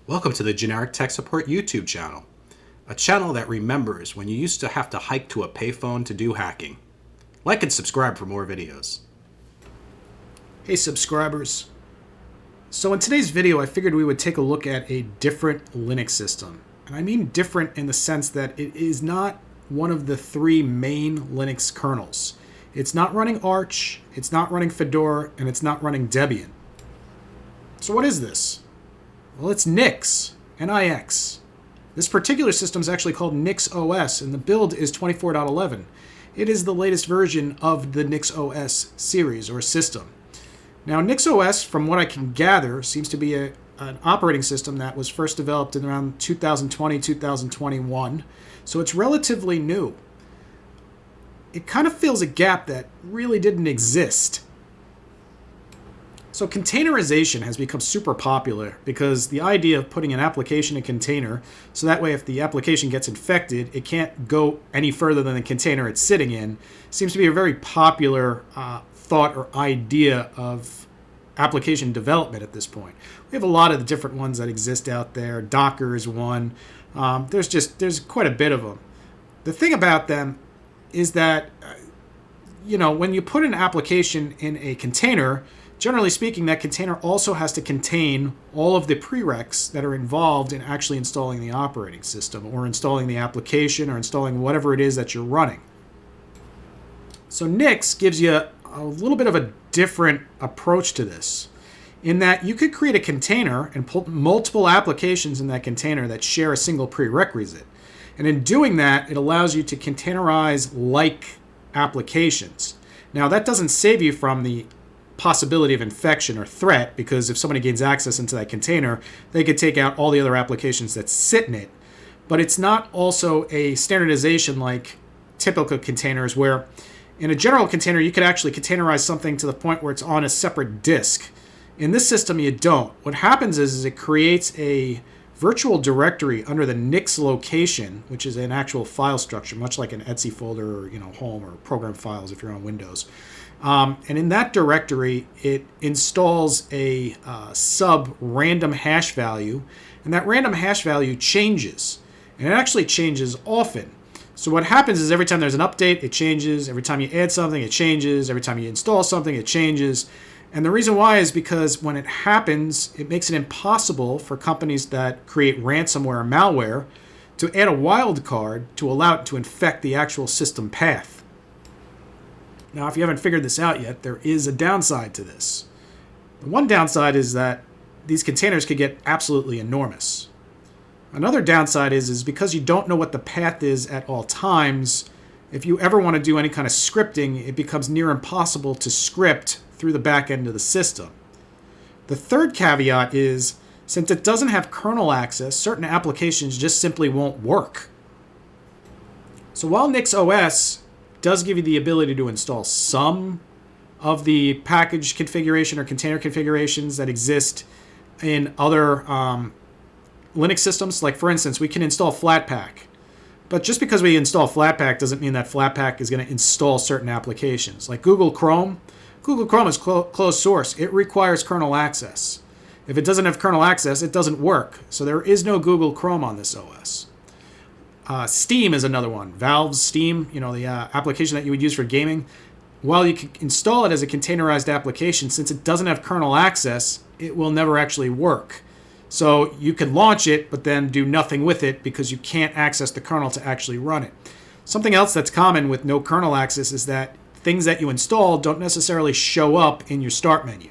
Welcome to the Generic Tech Support YouTube channel, a channel that remembers when you used to have to hike to a payphone to do hacking. Like and subscribe for more videos. Hey subscribers. So in today's video I figured we would take a look at a different Linux system. And I mean different in the sense that it is not one of the three main Linux kernels. It's not running Arch, it's not running Fedora, and it's not running Debian. So what is this? Well, it's Nix, N-I-X. This particular system is actually called NixOS, and the build is 24.11. It is the latest version of the NixOS series or system. Now, NixOS, from what I can gather, seems to be an operating system that was first developed in around 2020, 2021, so it's relatively new. It kind of fills a gap that really didn't exist. So containerization has become super popular because the idea of putting an application in a container, so that way if the application gets infected, it can't go any further than the container it's sitting in, seems to be a very popular thought or idea of application development at this point. We have a lot of the different ones that exist out there. Docker is one. There's quite a bit of them. The thing about them is that, when you put an application in a container, generally speaking, that container also has to contain all of the prereqs that are involved in actually installing the operating system or installing the application or installing whatever it is that you're running. So Nix gives you a little bit of a different approach to this in that you could create a container and put multiple applications in that container that share a single prerequisite. And in doing that, it allows you to containerize like applications. Now, that doesn't save you from the possibility of infection or threat, because if somebody gains access into that container, they could take out all the other applications that sit in it. But it's not also a standardization like typical containers, where in a general container you could actually containerize something to the point where it's on a separate disk. In this system you don't. What happens is it creates a virtual directory under the Nix location, which is an actual file structure, much like an Etsy folder or home or program files if you're on Windows. And in that directory, it installs a sub random hash value, and that random hash value changes, and it actually changes often. So what happens is every time there's an update, it changes. Every time you add something, it changes. Every time you install something, it changes. And the reason why is because when it happens, it makes it impossible for companies that create ransomware or malware to add a wildcard to allow it to infect the actual system path. Now, if you haven't figured this out yet, there is a downside to this. The one downside is that these containers could get absolutely enormous. Another downside is because you don't know what the path is at all times, if you ever want to do any kind of scripting, it becomes near impossible to script through the back end of the system. The third caveat is, since it doesn't have kernel access, certain applications just simply won't work. So while NixOS does give you the ability to install some of the package configuration or container configurations that exist in other Linux systems. Like, for instance, we can install Flatpak. But just because we install Flatpak doesn't mean that Flatpak is going to install certain applications. Like Google Chrome. Google Chrome is closed source. It requires kernel access. If it doesn't have kernel access, it doesn't work. So there is no Google Chrome on this OS. Steam is another one. Valve's Steam, the application that you would use for gaming. While you can install it as a containerized application, since it doesn't have kernel access, it will never actually work. So you can launch it, but then do nothing with it because you can't access the kernel to actually run it. Something else that's common with no kernel access is that things that you install don't necessarily show up in your start menu.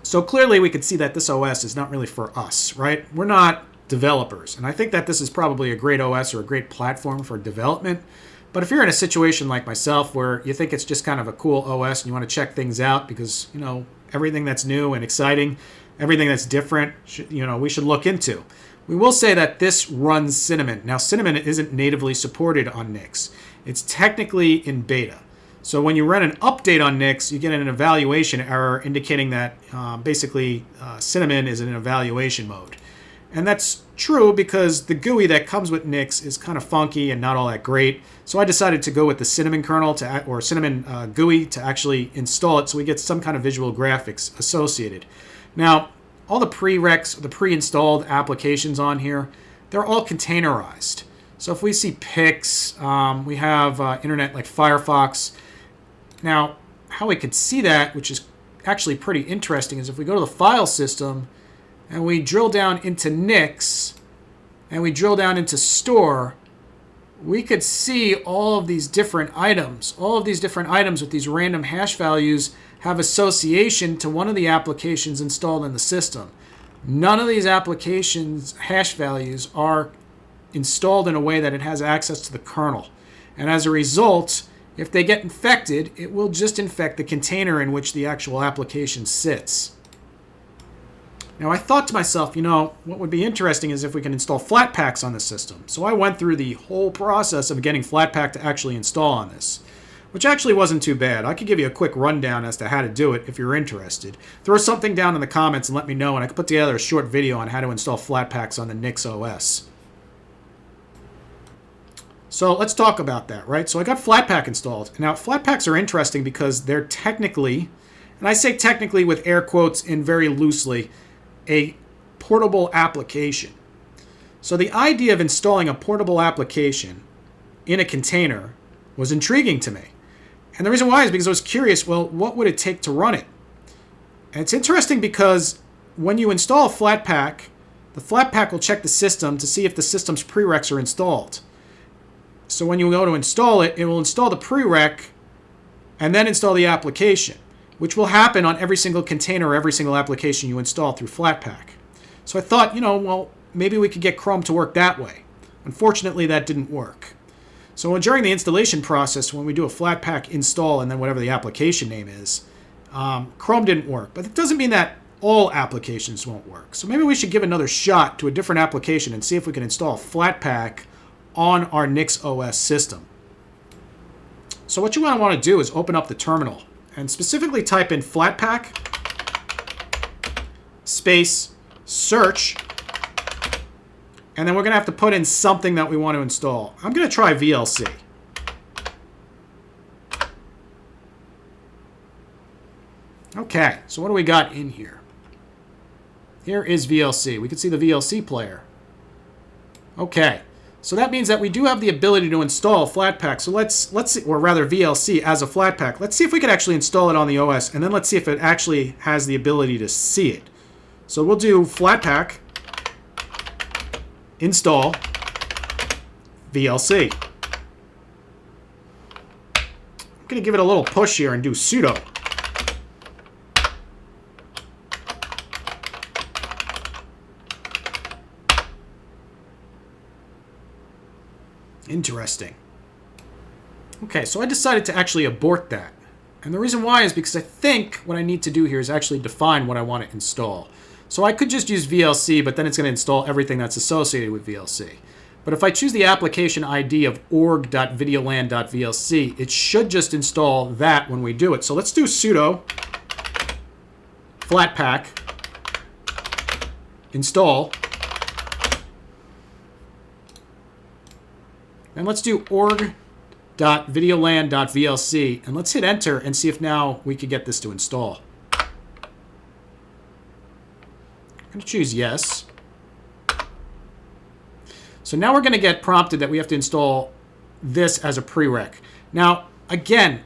So clearly we could see that this OS is not really for us, right? We're not developers. And I think that this is probably a great OS or a great platform for development. But if you're in a situation like myself where you think it's just kind of a cool OS and you want to check things out because, everything that's new and exciting, everything that's different, we should look into. We will say that this runs Cinnamon. Now, Cinnamon isn't natively supported on Nix. It's technically in beta. So when you run an update on Nix, you get an evaluation error indicating that Cinnamon is in an evaluation mode. And that's true because the GUI that comes with Nix is kind of funky and not all that great. So I decided to go with the Cinnamon kernel or Cinnamon GUI to actually install it so we get some kind of visual graphics associated. Now, all the prereqs, the pre-installed applications on here, they're all containerized. So if we see Pix, we have internet like Firefox. Now, how we could see that, which is actually pretty interesting, is if we go to the file system and we drill down into Nix and we drill down into store, we could see all of these different items. All of these different items with these random hash values have association to one of the applications installed in the system. None of these applications' hash values are installed in a way that it has access to the kernel. And as a result, if they get infected, it will just infect the container in which the actual application sits. Now, I thought to myself, what would be interesting is if we can install Flatpaks on the system. So I went through the whole process of getting Flatpak to actually install on this, which actually wasn't too bad. I could give you a quick rundown as to how to do it if you're interested. Throw something down in the comments and let me know, and I could put together a short video on how to install Flatpaks on the NixOS. So let's talk about that, right? So I got Flatpak installed. Now, Flatpaks are interesting because they're technically, and I say technically with air quotes and very loosely, a portable application. So the idea of installing a portable application in a container was intriguing to me. And the reason why is because I was curious, well, what would it take to run it? And it's interesting because when you install a Flatpak, the Flatpak will check the system to see if the system's prereqs are installed. So when you go to install it, it will install the prereq and then install the application, which will happen on every single container or every single application you install through Flatpak. So I thought, well, maybe we could get Chrome to work that way. Unfortunately, that didn't work. So during the installation process, when we do a Flatpak install and then whatever the application name is, Chrome didn't work. But it doesn't mean that all applications won't work. So maybe we should give another shot to a different application and see if we can install Flatpak on our NixOS system. So what you want to do is open up the terminal and specifically type in Flatpak space search, and then we're going to have to put in something that we want to install. I'm going to try VLC. Okay, so what do we got in here? Here is VLC. We can see the VLC player. Okay, so that means that we do have the ability to install Flatpak. So let's see, or rather VLC as a Flatpak. Let's see if we can actually install it on the OS, and then let's see if it actually has the ability to see it. So we'll do Flatpak install VLC. I'm going to give it a little push here and do sudo. Interesting. Okay, so I decided to actually abort that. And the reason why is because I think what I need to do here is actually define what I want to install. So I could just use VLC, but then it's going to install everything that's associated with VLC. But if I choose the application ID of org.videolan.vlc, it should just install that when we do it. So let's do sudo Flatpak install. And let's do org.videolan.vlc, and let's hit enter and see if now we could get this to install. I'm going to choose yes. So now we're going to get prompted that we have to install this as a prereq. Now, again,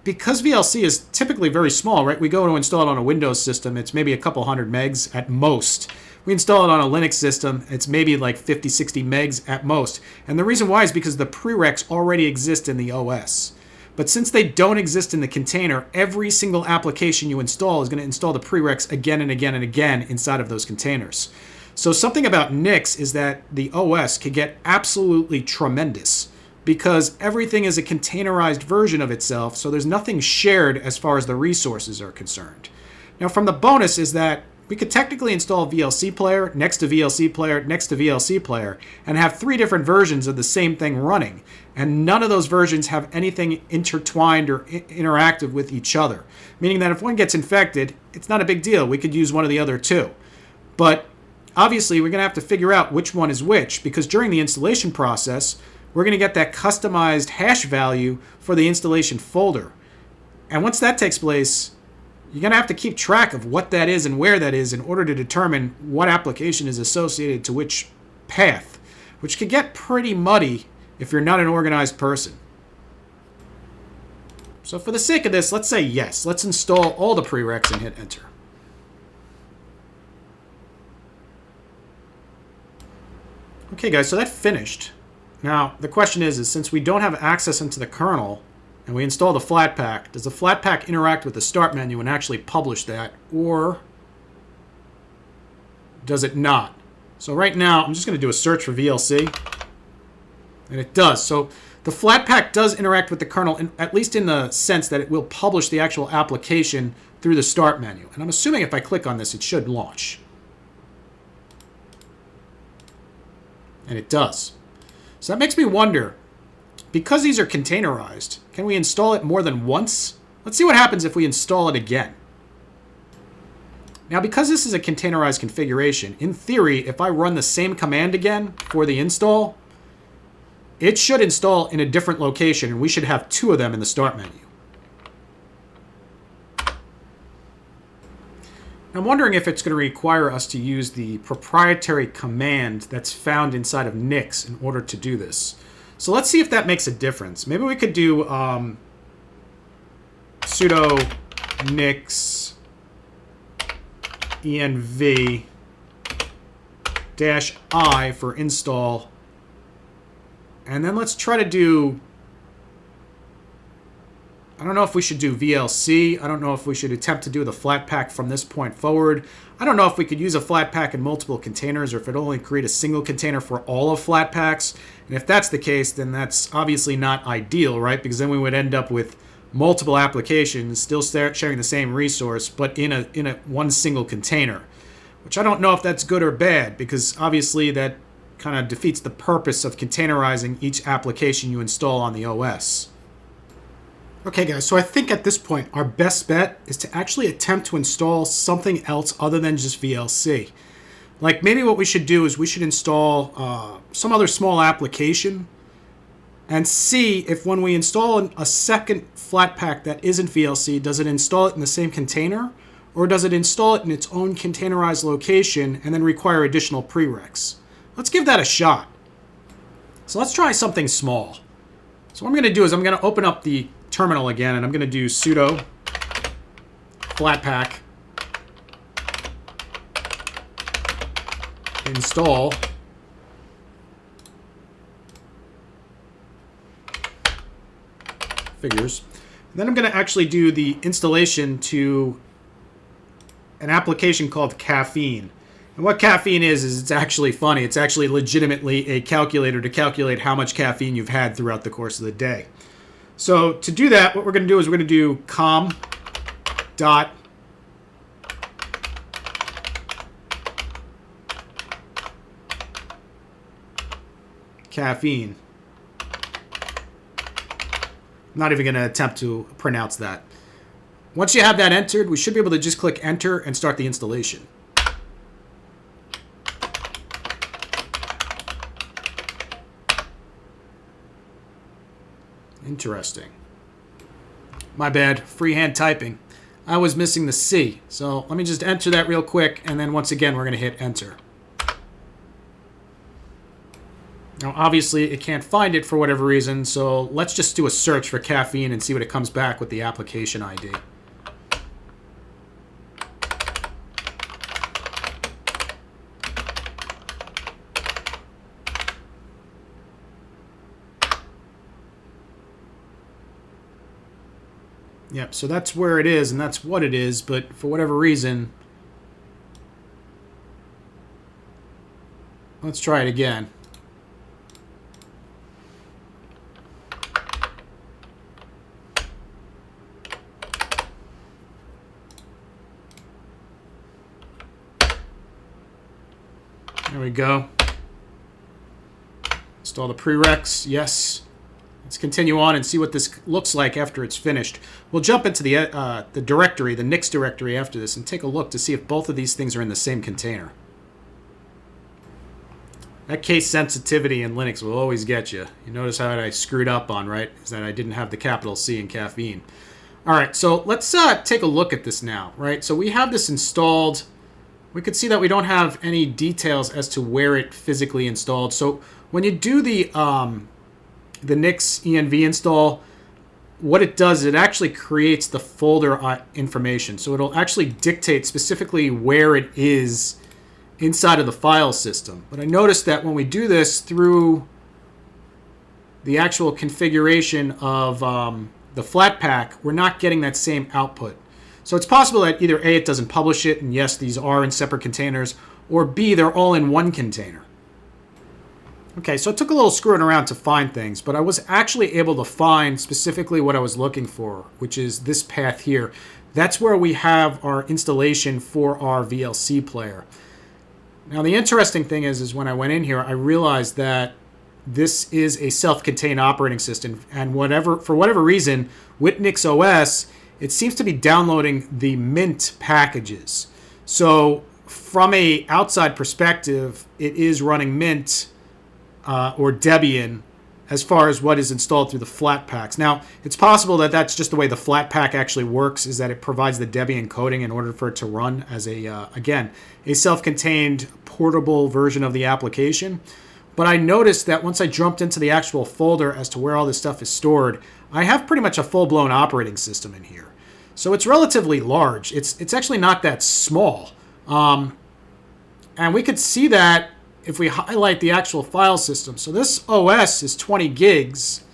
because VLC is typically very small, right? We go to install it on a Windows system, it's maybe a couple hundred megs at most. We install it on a Linux system, it's maybe like 50, 60 megs at most. And the reason why is because the prereqs already exist in the OS. But since they don't exist in the container, every single application you install is going to install the prereqs again and again and again inside of those containers. So something about Nix is that the OS can get absolutely tremendous because everything is a containerized version of itself, so there's nothing shared as far as the resources are concerned. Now, from the bonus is that we could technically install VLC player next to VLC player next to VLC player and have 3 different versions of the same thing running. And none of those versions have anything intertwined or interactive with each other. Meaning that if one gets infected, it's not a big deal. We could use one of the other 2. But obviously, we're going to have to figure out which one is which because during the installation process, we're going to get that customized hash value for the installation folder. And once that takes place, you're going to have to keep track of what that is and where that is in order to determine what application is associated to which path, which can get pretty muddy if you're not an organized person. So for the sake of this, let's say yes. Let's install all the prereqs and hit enter. Okay, guys, so that finished. Now, the question is since we don't have access into the kernel, and we install the Flatpak, does the Flatpak interact with the start menu and actually publish that, or does it not? So right now, I'm just going to do a search for VLC, and it does. So the Flatpak does interact with the kernel, at least in the sense that it will publish the actual application through the start menu. And I'm assuming if I click on this, it should launch. And it does. So that makes me wonder, because these are containerized, can we install it more than once? Let's see what happens if we install it again. Now, because this is a containerized configuration, in theory, if I run the same command again for the install, it should install in a different location, and we should have 2 of them in the start menu. I'm wondering if it's going to require us to use the proprietary command that's found inside of Nix in order to do this. So let's see if that makes a difference. Maybe we could do sudo nix env -i for install. And then let's try to do, I don't know if we should do VLC. I don't know if we should attempt to do the Flatpak from this point forward. I don't know if we could use a Flatpak in multiple containers or if it only create a single container for all of Flatpaks. And if that's the case, then that's obviously not ideal, right? Because then we would end up with multiple applications still sharing the same resource, but in a one single container, which I don't know if that's good or bad, because obviously that kind of defeats the purpose of containerizing each application you install on the OS. Okay, guys, so I think at this point, our best bet is to actually attempt to install something else other than just VLC. Like, maybe what we should do is we should install some other small application and see if when we install a second Flatpak that isn't VLC, does it install it in the same container, or does it install it in its own containerized location and then require additional prereqs? Let's give that a shot. So let's try something small. So what I'm going to do is I'm going to open up the terminal again, and I'm going to do sudo Flatpak install figures. And then I'm going to actually do the installation to an application called Caffeine. And what Caffeine is it's actually funny. It's actually legitimately a calculator to calculate how much caffeine you've had throughout the course of the day. So to do that, what we're going to do is we're going to do com dot caffeine. I'm not even going to attempt to pronounce that. Once you have that entered, we should be able to just click enter and start the installation. Interesting. My bad. Freehand typing. I was missing the C. So let me just enter that real quick, and then once again we're going to hit enter. Now obviously it can't find it for whatever reason, so let's just do a search for caffeine and see what it comes back with the application ID. Yep, so that's where it is, and that's what it is, but for whatever reason, let's try it again. There we go. Install the prereqs, yes. Let's continue on and see what this looks like after it's finished. We'll jump into the directory, the Nix directory after this, and take a look to see if both of these things are in the same container. That case sensitivity in Linux will always get you. You notice how I screwed up on, right? Is that I didn't have the capital C in caffeine. All right, so let's take a look at this now, right? So we have this installed. We could see that we don't have any details as to where it physically installed. So when you do the NixEnv install, what it does is it actually creates the folder information. So it'll actually dictate specifically where it is inside of the file system. But I noticed that when we do this through the actual configuration of the Flatpak, we're not getting that same output. So it's possible that either A, it doesn't publish it, and yes, these are in separate containers, or B, they're all in one container. Okay, so it took a little screwing around to find things, but I was actually able to find specifically what I was looking for, which is this path here. That's where we have our installation for our VLC player. Now, the interesting thing is when I went in here, I realized that this is a self-contained operating system, and for whatever reason, with NixOS, it seems to be downloading the Mint packages. So from a outside perspective, it is running Mint or Debian as far as what is installed through the Flatpaks. Now, it's possible that that's just the way the Flatpak actually works, is that it provides the Debian coding in order for it to run as again, a self-contained portable version of the application. But I noticed that once I jumped into the actual folder as to where all this stuff is stored, I have pretty much a full-blown operating system in here. So it's relatively large. It's actually not that small. And we could see that if we highlight the actual file system. So this OS is 20 gigs,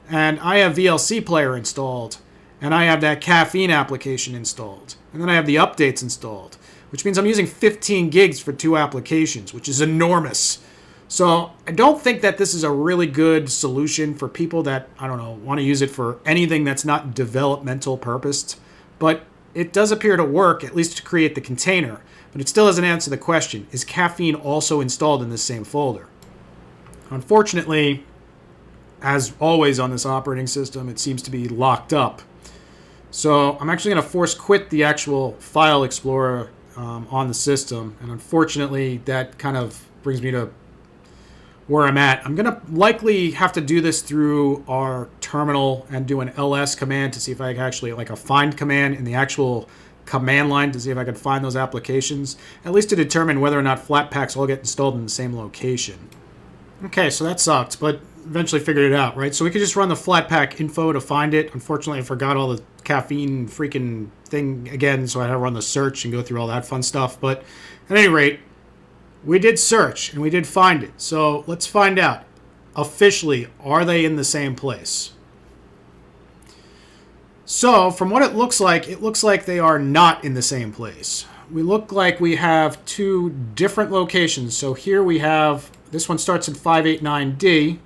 and I have VLC player installed, and I have that caffeine application installed, and then I have the updates installed, which means I'm using 15 gigs for 2 applications, which is enormous. So I don't think that this is a really good solution for people that, I don't know, want to use it for anything that's not developmental purposed. But it does appear to work, at least to create the container. But it still doesn't answer the question, is caffeine also installed in this same folder? Unfortunately, as always on this operating system, it seems to be locked up. So I'm actually going to force quit the actual file explorer on the system. And unfortunately, that kind of brings me to where I'm at. I'm going to likely have to do this through our terminal and do an ls command to see if I can actually, like a find command in the actual command line to see if I can find those applications, at least to determine whether or not Flatpaks all get installed in the same location. Okay, so that sucked, but eventually figured it out, right? So we could just run the Flatpak info to find it. Unfortunately, I forgot all the caffeine freaking thing again, so I had to run the search and go through all that fun stuff. But at any rate, we did search, and we did find it. So let's find out. Officially, are they in the same place? So from what it looks like they are not in the same place. We look like we have 2 different locations. So here we have, this one starts in 589D,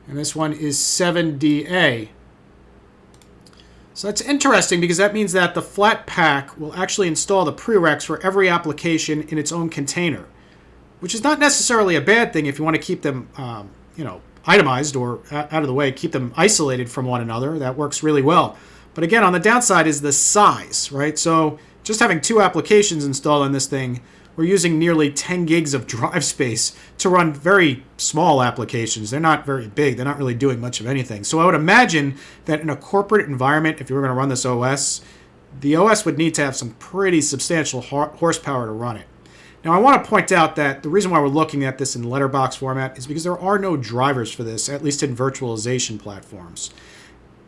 and this one is 7DA. So that's interesting because that means that the Flatpak will actually install the prereqs for every application in its own container, which is not necessarily a bad thing if you want to keep them, itemized or out of the way, keep them isolated from one another. That works really well. But again, on the downside is the size, right? So just having 2 applications installed on this thing, we're using nearly 10 gigs of drive space to run very small applications. They're not very big. They're not really doing much of anything. So I would imagine that in a corporate environment, if you were going to run this OS, the OS would need to have some pretty substantial horsepower to run it. Now, I want to point out that the reason why we're looking at this in letterbox format is because there are no drivers for this, at least in virtualization platforms.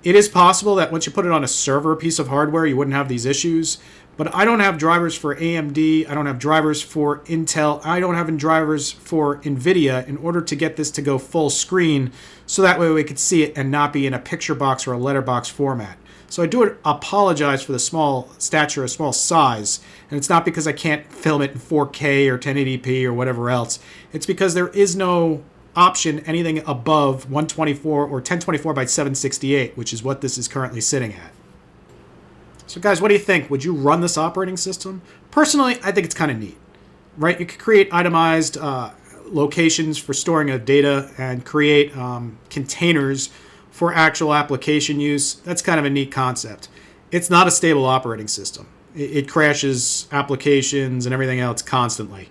It is possible that once you put it on a server piece of hardware, you wouldn't have these issues. But I don't have drivers for AMD. I don't have drivers for Intel. I don't have drivers for NVIDIA in order to get this to go full screen so that way we could see it and not be in a picture box or a letterbox format. So I do apologize for the small stature, a small size. And it's not because I can't film it in 4K or 1080p or whatever else. It's because there is no option anything above 124 or 1024 by 768, which is what this is currently sitting at. So guys, what do you think? Would you run this operating system? Personally, I think it's kind of neat, right? You could create itemized locations for storing of data and create containers for actual application use. That's kind of a neat concept. It's not a stable operating system. It crashes applications and everything else constantly.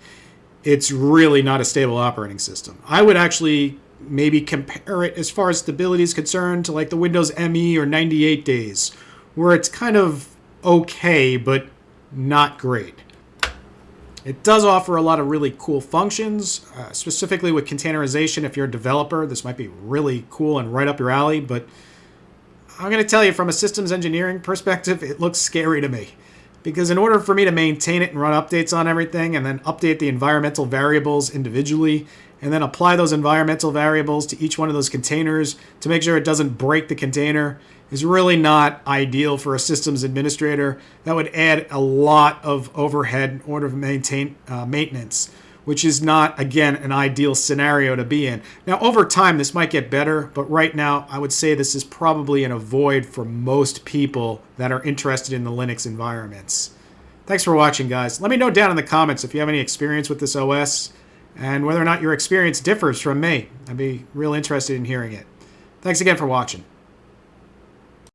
It's really not a stable operating system. I would actually maybe compare it as far as stability is concerned to like the Windows ME or 98 days, where it's kind of okay, but not great. It does offer a lot of really cool functions, specifically with containerization. If you're a developer, this might be really cool and right up your alley, but I'm going to tell you from a systems engineering perspective, it looks scary to me. Because in order for me to maintain it and run updates on everything and then update the environmental variables individually and then apply those environmental variables to each one of those containers to make sure it doesn't break the container is really not ideal for a systems administrator. That would add a lot of overhead in order to maintain maintenance, which is not, again, an ideal scenario to be in. Now, over time, this might get better, but right now, I would say this is probably an avoid for most people that are interested in the Linux environments. Thanks for watching, guys. Let me know down in the comments if you have any experience with this OS and whether or not your experience differs from me. I'd be real interested in hearing it. Thanks again for watching.